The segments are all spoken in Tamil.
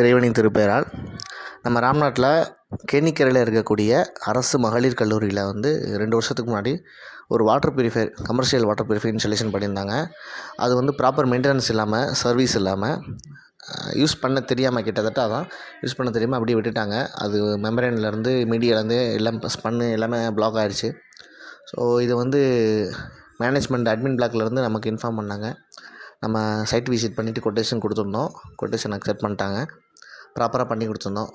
இறைவனின் திருப்பெயரால் நம்ம ராம்நாட்டில் கேணிக்கரையில் இருக்கக்கூடிய அரசு மகளிர் கல்லூரியில் 2 வருஷத்துக்கு முன்னாடி ஒரு water purifier commercial water purifier installation பண்ணியிருந்தாங்க. அது ப்ராப்பர் மெயின்டெனன்ஸ் இல்லாமல், சர்வீஸ் இல்லாமல், யூஸ் பண்ண தெரியாமல், கிட்டத்தட்ட அதான் யூஸ் பண்ண தெரியாமல் அப்படியே விட்டுட்டாங்க. அது மெம்பரேன்லேருந்து மீடியாலேருந்து எல்லாம் ஸ்பன்னு எல்லாமே பிளாக் ஆகிடுச்சு. ஸோ இது மேனேஜ்மெண்ட் அட்மின் பிளாக்லேருந்து நமக்கு இன்ஃபார்ம் பண்ணாங்க. நம்ம சைட் விசிட் பண்ணிவிட்டு கொட்டேஷன் கொடுத்துருந்தோம். கொட்டேஷன் அக்செப்ட் பண்ணிட்டாங்க. ப்ராப்பராக பண்ணி கொடுத்துருந்தோம்.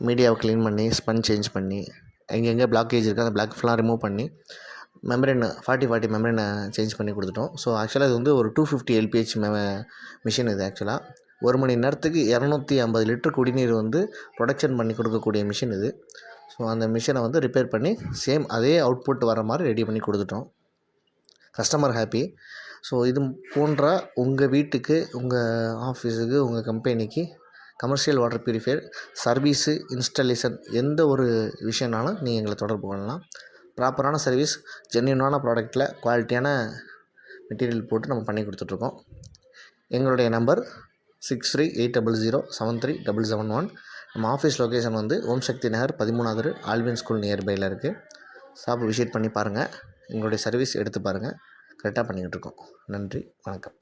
மீடியாவை க்ளீன் பண்ணி, ஸ்பன் சேஞ்ச் பண்ணி, எங்கெங்கே பிளாக்கேஜ் இருக்கோ அந்த பிளாக் ஃபுல்லாக ரிமூவ் பண்ணி, மெம்பரேன் 40 மெம்பரேனை சேஞ்ச் பண்ணி கொடுத்துட்டோம். ஸோ ஆக்சுவலாக இது ஒரு 250 LPH மிஷின். இது ஆக்சுவலாக 1 மணி நேரத்துக்கு 250 லிட்டர் குடிநீர் ப்ரொடக்ஷன் பண்ணி கொடுக்கக்கூடிய மிஷின் இது. ஸோ அந்த மிஷினை ரிப்பேர் பண்ணி சேம் அதே அவுட்புட் வர மாதிரி ரெடி பண்ணி கொடுத்துட்டோம். Customer happy. ஸோ இது போன்ற உங்கள் வீட்டுக்கு, உங்கள் ஆஃபீஸுக்கு, உங்கள் கம்பெனிக்கு commercial water purifier service, installation எந்த ஒரு விஷயம்னாலும் நீங்கள் எங்களை தொடர்பு கொள்ளலாம். ப்ராப்பரான சர்வீஸ், ஜென்யூனான ப்ராடக்ட்டில் குவாலிட்டியான மெட்டீரியல் போட்டு நம்ம பண்ணி கொடுத்துட்ருக்கோம். எங்களுடைய நம்பர் 6380073771. நம்ம ஆஃபீஸ் லொக்கேஷன் ஓம் சக்தி நகர் 13வது ஆல்வின் ஸ்கூல் நியர்பையில் இருக்குது. ஷாப் விசிட் பண்ணி பாருங்கள். எங்களுடைய சர்வீஸ் எடுத்து பாருங்கள். கரெக்டாக பண்ணிக்கிட்டுருக்கோம். நன்றி, வணக்கம்.